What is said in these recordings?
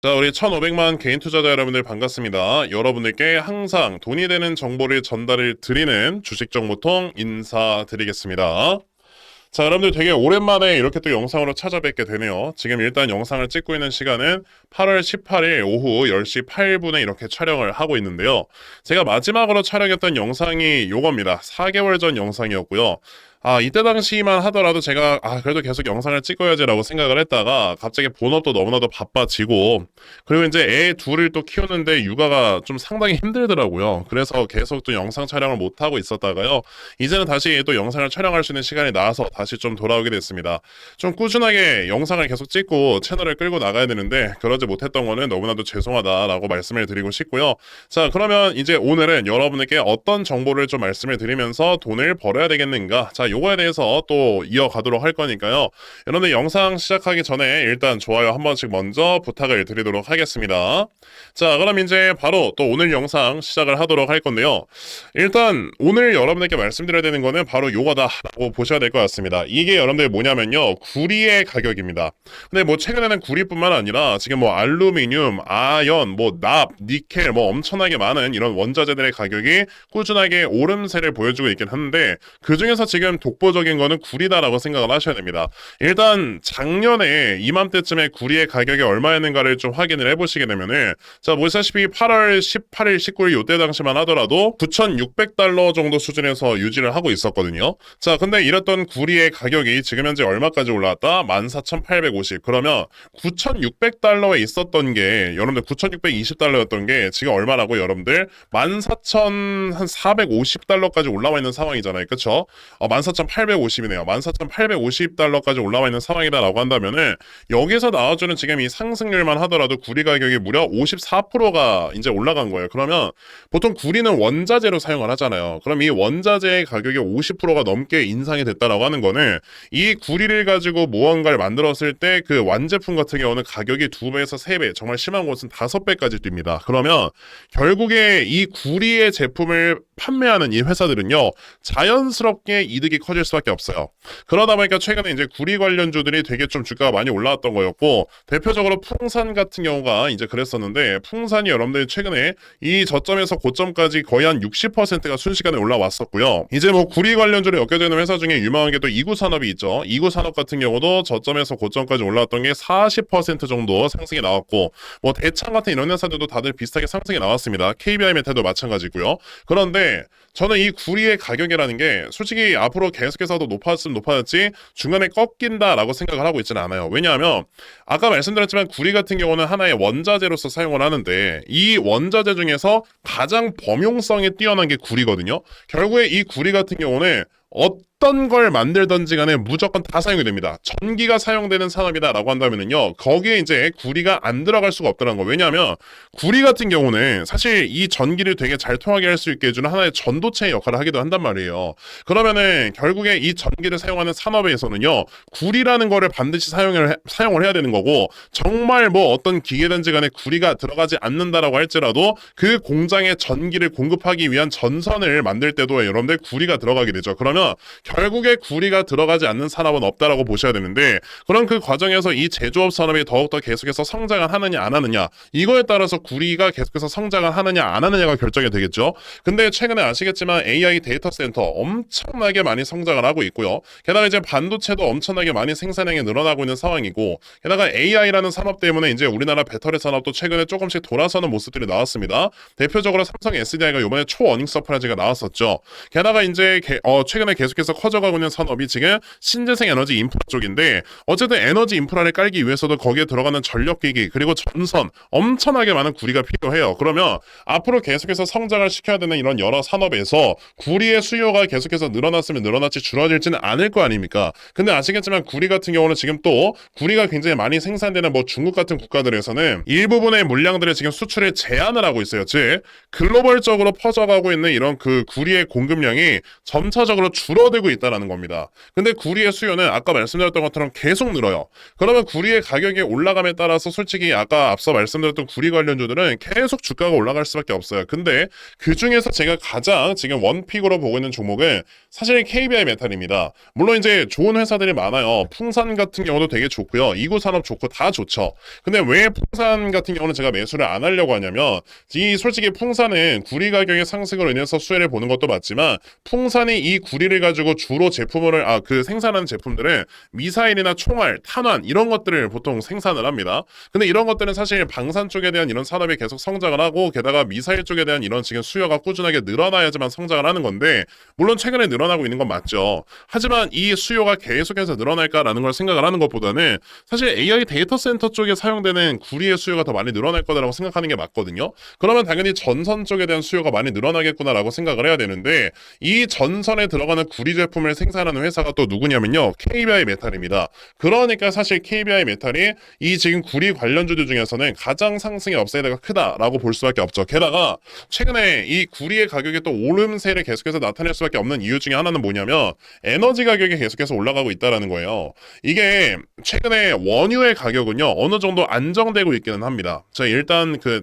자, 우리 1,500만 개인 투자자 여러분들 반갑습니다. 여러분들께 항상 돈이 되는 정보를 전달을 드리는 주식정보통 인사드리겠습니다. 자, 여러분들 되게 오랜만에 이렇게 또 영상으로 찾아뵙게 되네요. 지금 일단 영상을 찍고 있는 시간은 8월 18일 오후 10시 8분에 이렇게 촬영을 하고 있는데요. 제가 마지막으로 촬영했던 영상이 요겁니다. 4개월 전 영상이었고요. 이때 당시만 하더라도 제가, 그래도 계속 영상을 찍어야지라고 생각을 했다가 갑자기 본업도 너무나도 바빠지고, 그리고 이제 애 둘을 또 키우는데 육아가 좀 상당히 힘들더라고요. 그래서 계속 또 영상 촬영을 못하고 있었다가요. 이제는 다시 또 영상을 촬영할 수 있는 시간이 나와서 다시 좀 돌아오게 됐습니다. 좀 꾸준하게 영상을 계속 찍고 채널을 끌고 나가야 되는데, 그러지 못했던 거는 너무나도 죄송하다라고 말씀을 드리고 싶고요. 자, 그러면 이제 오늘은 여러분에게 어떤 정보를 좀 말씀을 드리면서 돈을 벌어야 되겠는가? 자, 요거에 대해서 또 이어가도록 할 거니까요. 여러분들 영상 시작하기 전에 일단 좋아요 한 번씩 먼저 부탁을 드리도록 하겠습니다. 자, 그럼 이제 바로 또 오늘 영상 시작을 하도록 할 건데요. 일단 오늘 여러분에게 말씀드려야 되는 거는 바로 요거다라고 보셔야 될 것 같습니다. 이게 여러분들 뭐냐면요. 구리의 가격입니다. 근데 뭐 최근에는 구리뿐만 아니라 지금 뭐 알루미늄, 아연, 뭐 납, 니켈 뭐 엄청나게 많은 이런 원자재들의 가격이 꾸준하게 오름세를 보여주고 있긴 한데 그 중에서 지금 독보적인 거는 구리다라고 생각을 하셔야 됩니다. 일단 작년에 이맘때쯤에 구리의 가격이 얼마였는가를 좀 확인을 해보시게 되면은 자 보시다시피 8월 18일, 19일 요때 당시만 하더라도 9,600달러 정도 수준에서 유지를 하고 있었거든요. 자 근데 이랬던 구리의 가격이 지금 현재 얼마까지 올라왔다? 14,850. 그러면 9,600달러에 있었던 게 여러분들 9,620달러였던 게 지금 얼마라고 여러분들 14,450달러까지 올라와 있는 상황이잖아요. 그쵸? 14,850이네요. 14,850달러까지 올라와 있는 상황이다라고 한다면은 여기서 나와주는 지금 이 상승률만 하더라도 구리 가격이 무려 54%가 이제 올라간 거예요. 그러면 보통 구리는 원자재로 사용을 하잖아요. 그럼 이 원자재의 가격이 50%가 넘게 인상이 됐다라고 하는 거는 이 구리를 가지고 무언가를 만들었을 때 그 완제품 같은 경우는 가격이 2배에서 3배, 정말 심한 곳은 5배까지 뜁니다. 그러면 결국에 이 구리의 제품을 판매하는 이 회사들은요, 자연스럽게 이득이 커질 수밖에 없어요. 그러다 보니까 최근에 이제 구리 관련주들이 되게 좀 주가가 많이 올라왔던 거였고, 대표적으로 풍산 같은 경우가 이제 그랬었는데, 풍산이 여러분들이 최근에 이 저점에서 고점까지 거의 한 60%가 순식간에 올라왔었고요. 이제 뭐 구리 관련주를 엮여지는 회사 중에 유명한 게 또 이구산업이 있죠. 이구산업 같은 경우도 저점에서 고점까지 올라왔던 게 40% 정도 상승이 나왔고, 뭐 대창 같은 이런 회사들도 다들 비슷하게 상승이 나왔습니다. KBI 메탈도 마찬가지고요. 그런데 저는 이 구리의 가격이라는 게 솔직히 앞으로 계속해서도 높아졌으면 높아졌지 중간에 꺾인다라고 생각을 하고 있지는 않아요. 왜냐하면 아까 말씀드렸지만 구리 같은 경우는 하나의 원자재로서 사용을 하는데 이 원자재 중에서 가장 범용성이 뛰어난 게 구리거든요. 결국에 이 구리 같은 경우는 어떤 걸 만들던지 간에 무조건 다 사용이 됩니다. 전기가 사용되는 산업이다라고 한다면요. 거기에 이제 구리가 안 들어갈 수가 없다는 거. 왜냐하면 구리 같은 경우는 사실 이 전기를 되게 잘 통하게 할 수 있게 해주는 하나의 전도체의 역할을 하기도 한단 말이에요. 그러면은 결국에 이 전기를 사용하는 산업에서는요. 구리라는 거를 반드시 사용을 해야 되는 거고 정말 뭐 어떤 기계든지 간에 구리가 들어가지 않는다라고 할지라도 그 공장에 전기를 공급하기 위한 전선을 만들 때도 여러분들 구리가 들어가게 되죠. 그러면 결국에 구리가 들어가지 않는 산업은 없다라고 보셔야 되는데 그럼 그 과정에서 이 제조업 산업이 더욱더 계속해서 성장을 하느냐 안 하느냐 이거에 따라서 구리가 계속해서 성장을 하느냐 안 하느냐가 결정이 되겠죠. 근데 최근에 아시겠지만 AI 데이터 센터 엄청나게 많이 성장을 하고 있고요. 게다가 이제 반도체도 엄청나게 많이 생산량이 늘어나고 있는 상황이고 게다가 AI라는 산업 때문에 이제 우리나라 배터리 산업도 최근에 조금씩 돌아서는 모습들이 나왔습니다. 대표적으로 삼성 SDI가 이번에 초어닝 서프라이즈가 나왔었죠. 게다가 이제 최근에 계속해서 커져가고 있는 산업이 지금 신재생 에너지 인프라 쪽인데 어쨌든 에너지 인프라를 깔기 위해서도 거기에 들어가는 전력기기 그리고 전선 엄청나게 많은 구리가 필요해요. 그러면 앞으로 계속해서 성장을 시켜야 되는 이런 여러 산업에서 구리의 수요가 계속해서 늘어났으면 늘어났지 줄어들지는 않을 거 아닙니까? 근데 아시겠지만 구리 같은 경우는 지금 또 구리가 굉장히 많이 생산되는 뭐 중국 같은 국가들에서는 일부분의 물량들을 지금 수출에 제한을 하고 있어요. 즉 글로벌적으로 퍼져가고 있는 이런 그 구리의 공급량이 점차적으로 줄어들고 줄고 있다라는 겁니다. 근데 구리의 수요는 아까 말씀드렸던 것처럼 계속 늘어요. 그러면 구리의 가격이 올라감에 따라서 솔직히 아까 앞서 말씀드렸던 구리 관련주들은 계속 주가가 올라갈 수밖에 없어요. 근데 그 중에서 제가 가장 지금 원픽으로 보고 있는 종목은 사실 KBI 메탈입니다. 물론 이제 좋은 회사들이 많아요. 풍산 같은 경우도 되게 좋고요. 이구산업 좋고 다 좋죠. 근데 왜 풍산 같은 경우는 제가 매수를 안 하려고 하냐면 이 솔직히 풍산은 구리 가격의 상승으로 인해서 수혜를 보는 것도 맞지만 풍산이 이 구리를 가지고 주로 제품을 그 생산하는 제품들은 미사일이나 총알, 탄환 이런 것들을 보통 생산을 합니다. 근데 이런 것들은 사실 방산 쪽에 대한 이런 산업이 계속 성장을 하고 게다가 미사일 쪽에 대한 이런 지금 수요가 꾸준하게 늘어나야지만 성장을 하는 건데 물론 최근에 늘어나고 있는 건 맞죠. 하지만 이 수요가 계속해서 늘어날까라는 걸 생각을 하는 것보다는 사실 AI 데이터 센터 쪽에 사용되는 구리의 수요가 더 많이 늘어날 거다라고 생각하는 게 맞거든요. 그러면 당연히 전선 쪽에 대한 수요가 많이 늘어나겠구나라고 생각을 해야 되는데 이 전선에 들어가는 구리 제품을 생산하는 회사가 또 누구냐면요. KBI 메탈입니다. 그러니까 사실 KBI 메탈이 이 지금 구리 관련주들 중에서는 가장 상승의 업사이드가 크다라고 볼 수밖에 없죠. 게다가 최근에 이 구리의 가격이 또 오름세를 계속해서 나타낼 수밖에 없는 이유 중에 하나는 뭐냐면 에너지 가격이 계속해서 올라가고 있다라는 거예요. 이게 최근에 원유의 가격은요 어느 정도 안정되고 있기는 합니다. 자 일단 그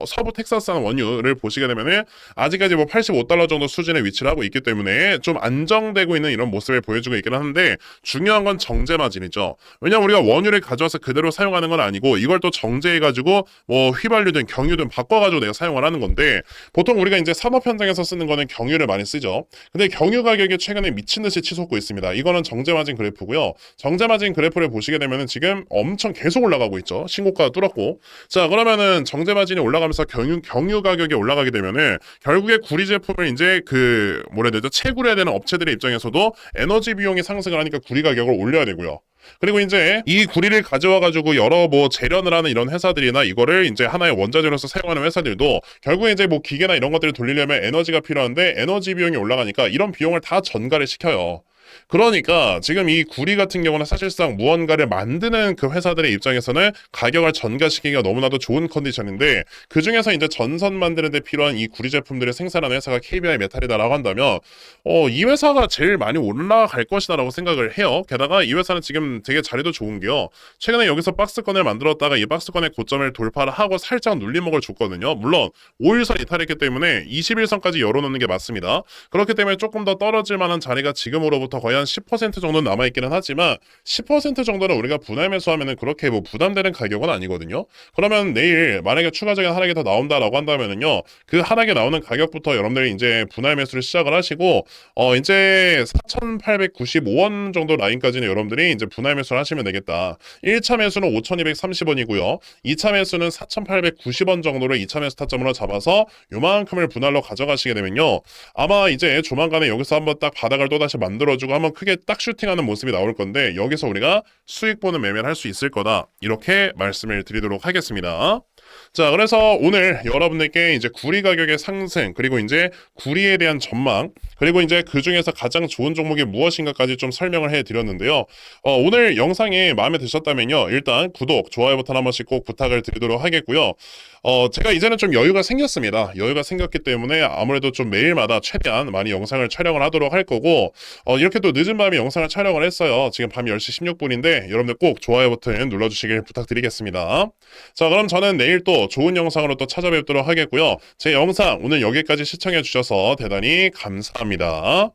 서부 텍사스산 원유를 보시게 되면은 아직까지 뭐 $85 정도 수준에 위치를 하고 있기 때문에 좀 안정되고 있는 이런 모습을 보여주고 있기는 한데 중요한 건 정제 마진이죠. 왜냐면 우리가 원유를 가져와서 그대로 사용하는 건 아니고 이걸 또 정제해가지고 뭐 휘발유든 경유든 바꿔가지고 내가 사용을 하는 건데 보통 우리가 이제 산업 현장에서 쓰는 거는 경유를 많이 쓰죠. 근데 경유 가격이 최근에 미친 듯이 치솟고 있습니다. 이거는 정제 마진 그래프고요. 정제 마진 그래프를 보시게 되면은 지금 엄청 계속 올라가고 있죠. 신고가 뚫었고. 자 그러면은 정제 마진이 올라가면서 경유 가격이 올라가게 되면은 결국에 구리 제품을 이제 그 뭐라 해야 되죠? 채굴해야 되는 업체들의 입장에서도 에너지 비용이 상승을 하니까 구리 가격을 올려야 되고요. 그리고 이제 이 구리를 가져와 가지고 여러 뭐 재련을 하는 이런 회사들이나 이거를 이제 하나의 원자재로서 사용하는 회사들도 결국에 이제 뭐 기계나 이런 것들을 돌리려면 에너지가 필요한데 에너지 비용이 올라가니까 이런 비용을 다 전가를 시켜요. 그러니까 지금 이 구리 같은 경우는 사실상 무언가를 만드는 그 회사들의 입장에서는 가격을 전가시키기가 너무나도 좋은 컨디션인데 그 중에서 이제 전선 만드는 데 필요한 이 구리 제품들을 생산하는 회사가 KBI 메탈이다라고 한다면 이 회사가 제일 많이 올라갈 것이다라고 생각을 해요. 게다가 이 회사는 지금 되게 자리도 좋은 게요. 최근에 여기서 박스권을 만들었다가 이 박스권의 고점을 돌파를 하고 살짝 눌림목을 줬거든요. 물론 5일선 이탈했기 때문에 21선까지 열어놓는 게 맞습니다. 그렇기 때문에 조금 더 떨어질 만한 자리가 지금으로부터 거의 한 10% 정도는 남아있기는 하지만 10% 정도는 우리가 분할 매수하면은 그렇게 뭐 부담되는 가격은 아니거든요. 그러면 내일 만약에 추가적인 하락이 더 나온다라고 한다면은요 그 하락이 나오는 가격부터 여러분들이 이제 분할 매수를 시작을 하시고 이제 4,895원 정도 라인까지는 여러분들이 이제 분할 매수를 하시면 되겠다. 1차 매수는 5,230원이고요. 2차 매수는 4,890원 정도를 2차 매수 타점으로 잡아서 요만큼을 분할로 가져가시게 되면요 아마 이제 조만간에 여기서 한번 딱 바닥을 또다시 만들어주고 한번 크게 딱 슈팅하는 모습이 나올 건데 여기서 우리가 수익 보는 매매를 할 수 있을 거다. 이렇게 말씀을 드리도록 하겠습니다. 자, 그래서 오늘 여러분들께 이제 구리 가격의 상승, 그리고 이제 구리에 대한 전망, 그리고 이제 그 중에서 가장 좋은 종목이 무엇인가까지 좀 설명을 해드렸는데요. 오늘 영상이 마음에 드셨다면요. 일단 구독, 좋아요 버튼 한 번씩 꼭 부탁을 드리도록 하겠고요. 제가 이제는 좀 여유가 생겼습니다. 여유가 생겼기 때문에 아무래도 좀 매일마다 최대한 많이 영상을 촬영을 하도록 할 거고, 이렇게 또 늦은 밤에 영상을 촬영을 했어요. 지금 밤 10시 16분인데 여러분들 꼭 좋아요 버튼 눌러주시길 부탁드리겠습니다. 자, 그럼 저는 내일 또 좋은 영상으로 또 찾아뵙도록 하겠고요. 제 영상 오늘 여기까지 시청해 주셔서 대단히 감사합니다.